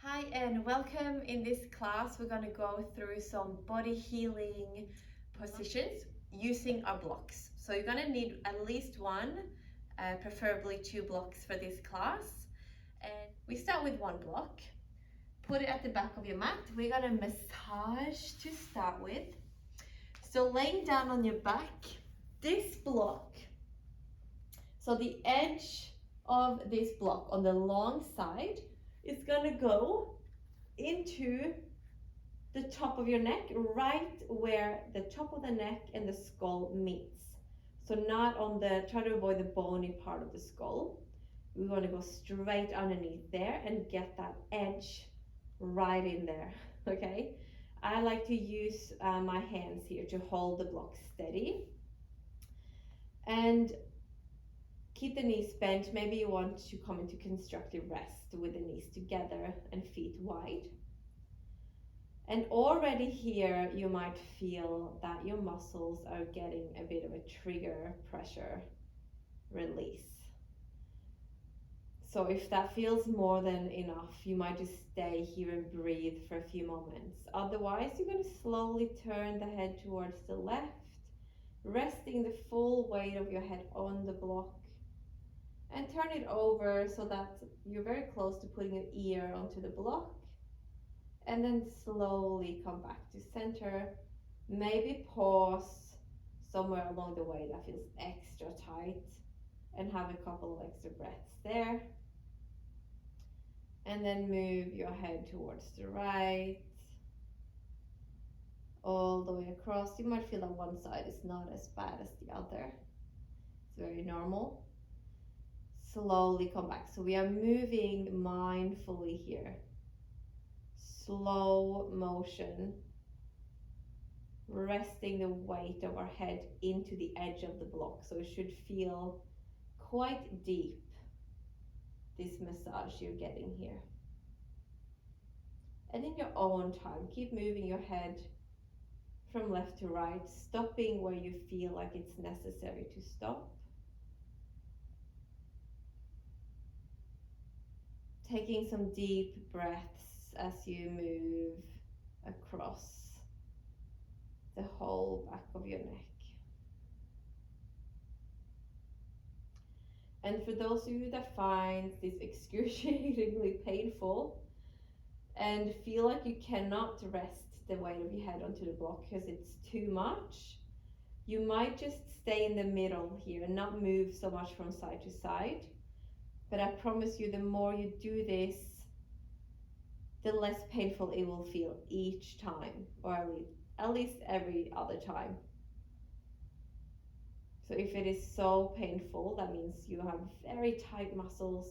Hi and welcome. In this class, we're going to go through some body healing positions using our blocks. So you're going to need at least one, preferably 2 blocks for this class. And we start with one block. Put it at the back of your mat. We're going to massage to start with. So laying down on your back, this block, so the edge of this block on the long side is going to go into the top of your neck, right where the top of the neck and the skull meets. So not on the, try to avoid the bony part of the skull. We want to go straight underneath there and get that edge right in there, okay? I like to use my hands here to hold the block steady. And keep the knees bent. Maybe you want to come into constructive rest with the knees together and feet wide. And already here, you might feel that your muscles are getting a bit of a trigger pressure release. So if that feels more than enough, you might just stay here and breathe for a few moments. Otherwise, you're going to slowly turn the head towards the left, resting the full weight of your head on the block. And turn it over so that you're very close to putting your ear onto the block. And then slowly come back to center. Maybe pause somewhere along the way that feels extra tight and have a couple of extra breaths there. And then move your head towards the right, all the way across. You might feel that one side is not as bad as the other. It's very normal. Slowly come back. So we are moving mindfully here. Slow motion, resting the weight of our head into the edge of the block. So it should feel quite deep, this massage you're getting here. And in your own time, keep moving your head from left to right, stopping where you feel like it's necessary to stop. Taking some deep breaths as you move across the whole back of your neck. And for those of you that find this excruciatingly painful and feel like you cannot rest the weight of your head onto the block because it's too much, you might just stay in the middle here and not move so much from side to side. But I promise you, the more you do this, the less painful it will feel each time, or at least every other time. So if it is so painful, that means you have very tight muscles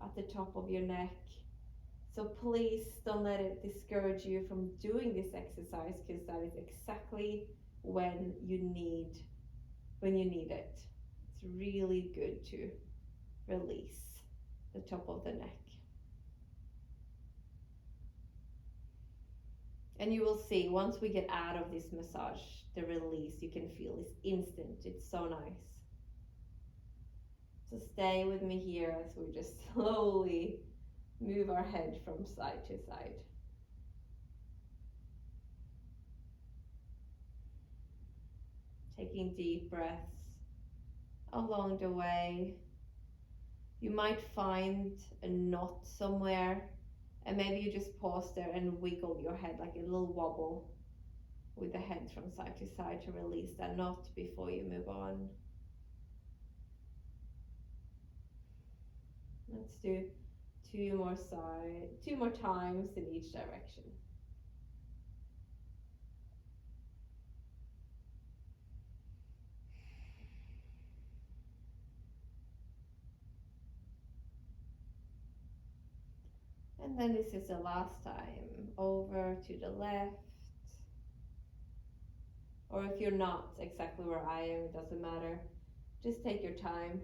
at the top of your neck. So please don't let it discourage you from doing this exercise, because that is exactly when you need it. It's really good to release the top of the neck. And you will see, once we get out of this massage, the release you can feel is instant. It's so nice. So stay with me here as we just slowly move our head from side to side. Taking deep breaths along the way. You might find a knot somewhere, and maybe you just pause there and wiggle your head like a little wobble with the head from side to side to release that knot before you move on. Let's do two more times in each direction. And then this is the last time, over to the left. Or if you're not exactly where I am, it doesn't matter. Just take your time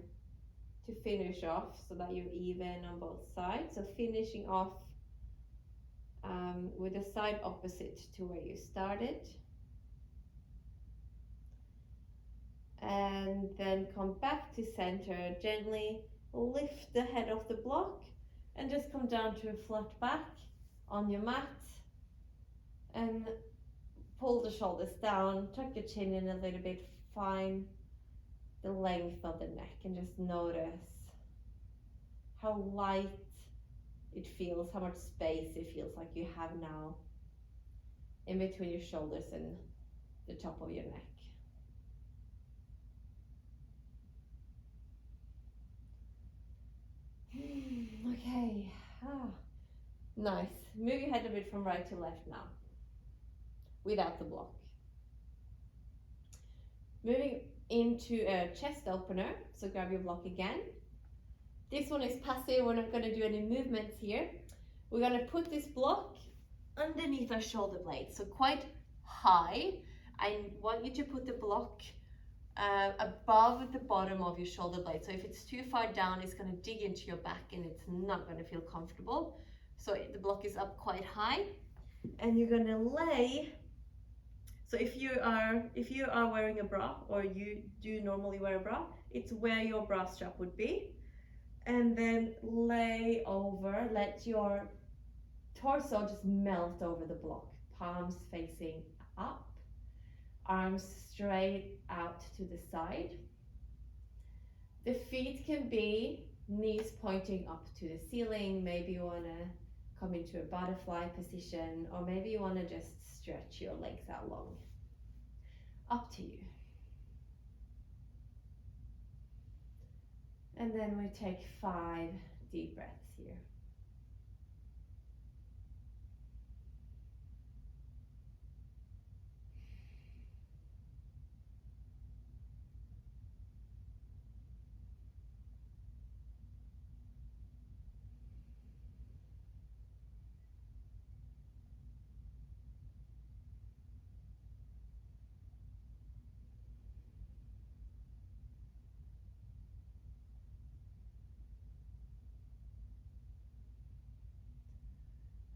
to finish off so that you're even on both sides. So finishing off with the side opposite to where you started. And then come back to center, gently lift the head off the block and just come down to a flat back on your mat and pull the shoulders down, tuck your chin in a little bit, find the length of the neck and just notice how light it feels, how much space it feels like you have now in between your shoulders and the top of your neck. Okay, nice. Move your head a bit from right to left now, without the block. Moving into a chest opener, so grab your block again. This one is passive, we're not going to do any movements here. We're going to put this block underneath our shoulder blades, so quite high. I want you to put the block above the bottom of your shoulder blade. So if it's too far down, it's going to dig into your back and it's not going to feel comfortable. So the block is up quite high, and you're going to lay. So if you are wearing a bra, or you do normally wear a bra, it's where your bra strap would be. And then lay over, let your torso just melt over the block, palms facing up, arms straight out to the side. The feet can be knees pointing up to the ceiling. Maybe you want to come into a butterfly position, or maybe you want to just stretch your legs out long. Up to you. And then we take 5 deep breaths here.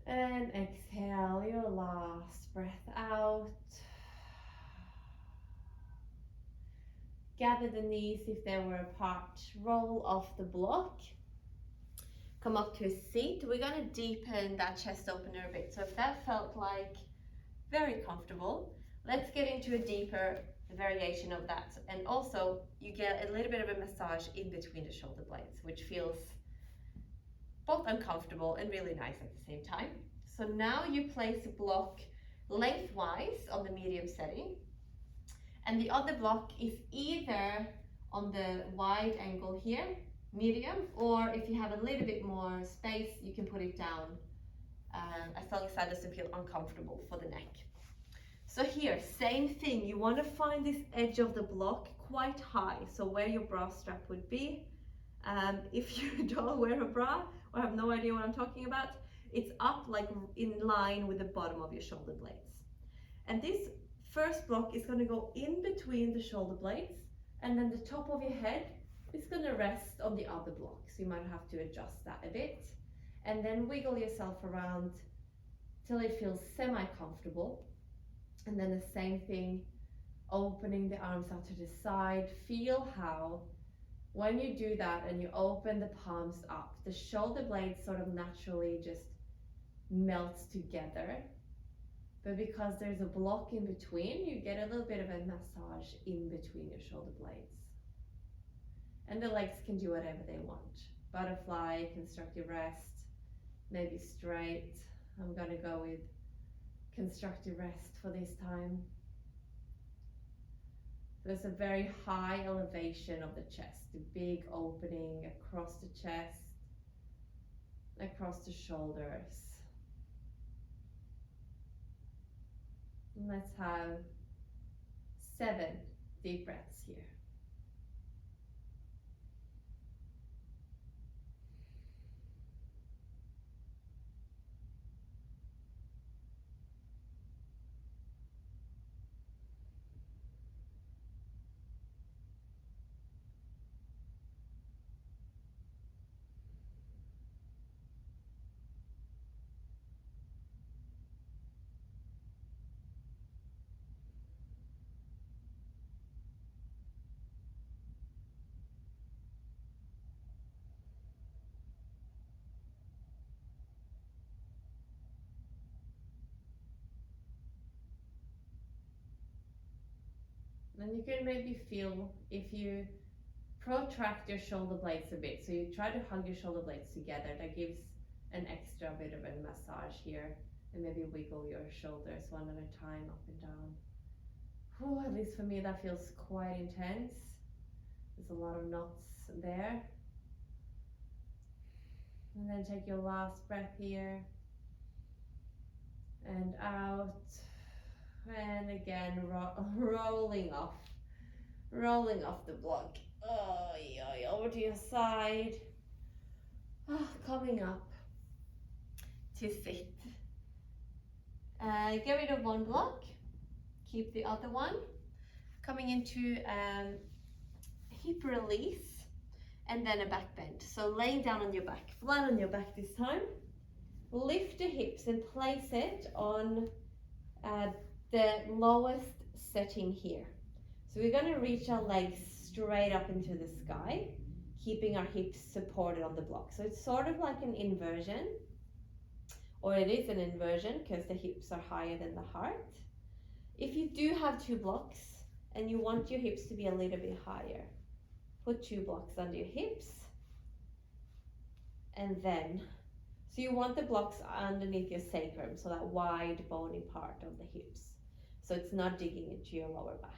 And exhale your last breath out. Gather the knees if they were apart. Roll off the block. Come up to a seat. We're going to deepen that chest opener a bit. So if that felt like very comfortable, let's get into a deeper variation of that. And also, you get a little bit of a massage in between the shoulder blades, which feels both uncomfortable and really nice at the same time. So now you place a block lengthwise on the medium setting, and the other block is either on the wide angle here, medium, or if you have a little bit more space, you can put it down as long as that doesn't feel uncomfortable for the neck. So here, same thing, you want to find this edge of the block quite high, so where your bra strap would be. If you don't wear a bra or have no idea what I'm talking about, it's up like in line with the bottom of your shoulder blades. And this first block is going to go in between the shoulder blades, and then the top of your head is going to rest on the other block. So you might have to adjust that a bit, and then wiggle yourself around till it feels semi-comfortable. And then the same thing, opening the arms out to the side. Feel how when you do that and you open the palms up, the shoulder blades sort of naturally just melts together. But because there's a block in between, you get a little bit of a massage in between your shoulder blades. And the legs can do whatever they want. Butterfly, constructive rest, maybe straight. I'm gonna go with constructive rest for this time. There's a very high elevation of the chest, a big opening across the chest, across the shoulders. And let's have 7 deep breaths here. And you can maybe feel if you protract your shoulder blades a bit. So you try to hug your shoulder blades together. That gives an extra bit of a massage here. And maybe wiggle your shoulders one at a time, up and down. Whew, at least for me, that feels quite intense. There's a lot of knots there. And then take your last breath here. And out. And again, rolling off the block. Oh, yeah, over to your side. Coming up to sit. Get rid of one block, keep the other one. Coming into hip release and then a back bend. So laying down on your back, flat on your back this time. Lift the hips and place it on the lowest setting here. So we're going to reach our legs straight up into the sky, keeping our hips supported on the block. So it's sort of like an inversion, or it is an inversion because the hips are higher than the heart. If you do have two blocks and you want your hips to be a little bit higher, put two blocks under your hips, and then, so you want the blocks underneath your sacrum, so that wide bony part of the hips, so it's not digging into your lower back.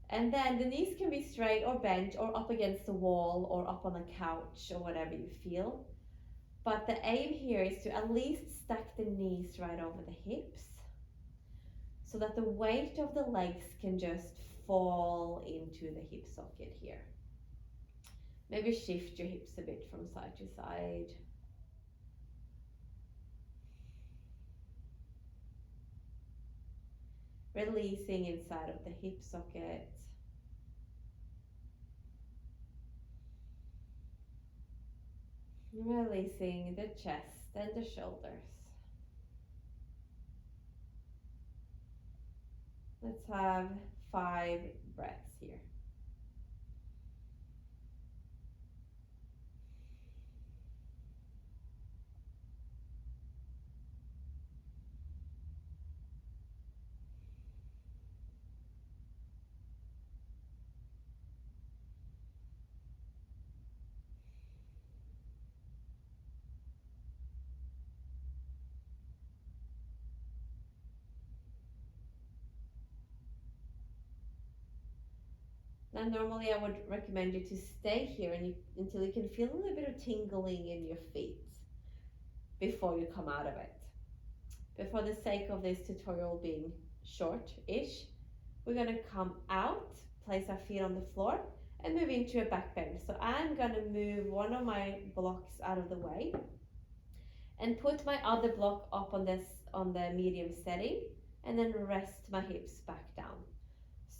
And then the knees can be straight or bent or up against the wall or up on a couch or whatever you feel. But the aim here is to at least stack the knees right over the hips so that the weight of the legs can just fall into the hip socket here. Maybe shift your hips a bit from side to side. Releasing inside of the hip socket. Releasing the chest and the shoulders. Let's have 5 breaths here. Now normally I would recommend you to stay here until you can feel a little bit of tingling in your feet before you come out of it. But for the sake of this tutorial being short-ish, we're going to come out, place our feet on the floor, and move into a back bend. So I'm going to move one of my blocks out of the way and put my other block up on the medium setting, and then rest my hips back down.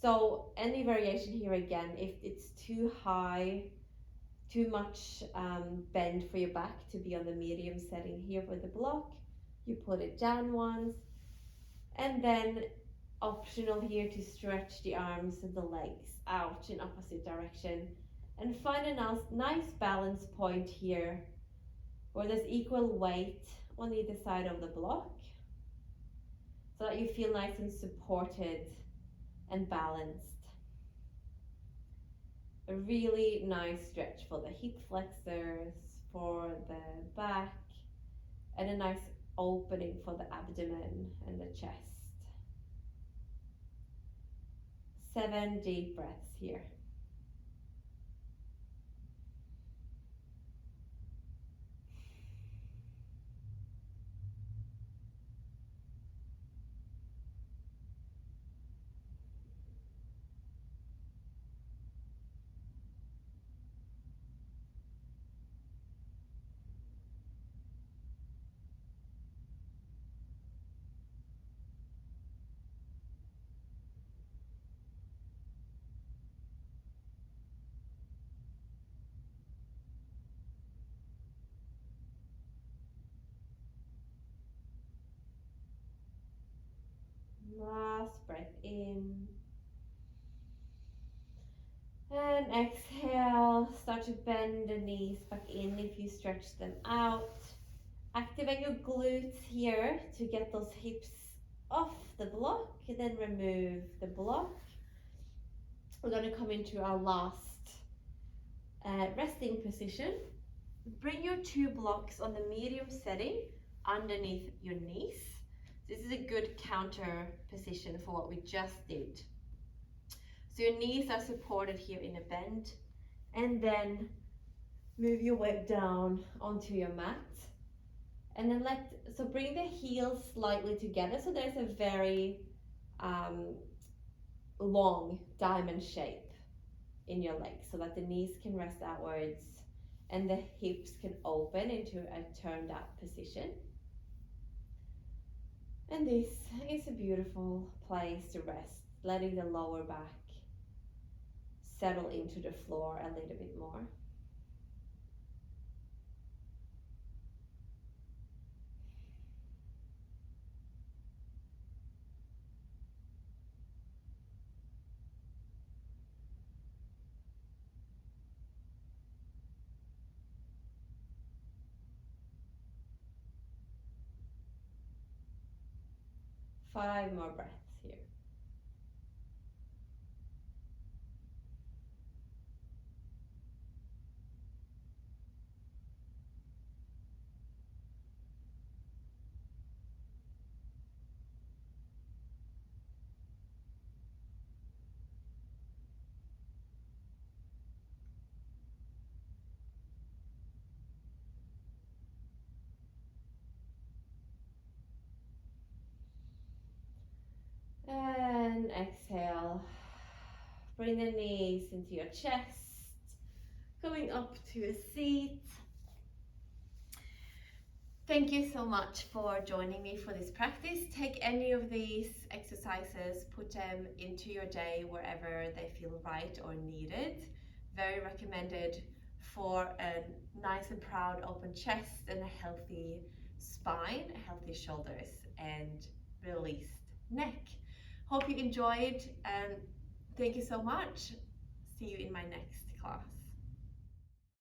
So any variation here again, if it's too high, too much bend for your back to be on the medium setting here for the block, you put it down once, and then optional here to stretch the arms and the legs out in opposite direction, and find a nice balance point here where there's equal weight on either side of the block, so that you feel nice and supported and balanced. A really nice stretch for the hip flexors, for the back, and a nice opening for the abdomen and the chest. 7 deep breaths here. Last breath in. And exhale, start to bend the knees back in if you stretch them out. Activate your glutes here to get those hips off the block, and then remove the block. We're going to come into our last resting position. Bring your 2 blocks on the medium setting underneath your knees. This is a good counter position for what we just did. So your knees are supported here in a bend, and then move your weight down onto your mat. And then bring the heels slightly together so there's a very long diamond shape in your legs, so that the knees can rest outwards and the hips can open into a turned up position. And this is a beautiful place to rest, letting the lower back settle into the floor a little bit more. Five more breaths here. And exhale. Bring the knees into your chest, going up to a seat. Thank you so much for joining me for this practice. Take any of these exercises, put them into your day wherever they feel right or needed. Very recommended for a nice and proud open chest and a healthy spine, healthy shoulders, and released neck. Hope you enjoyed, and thank you so much. See you in my next class.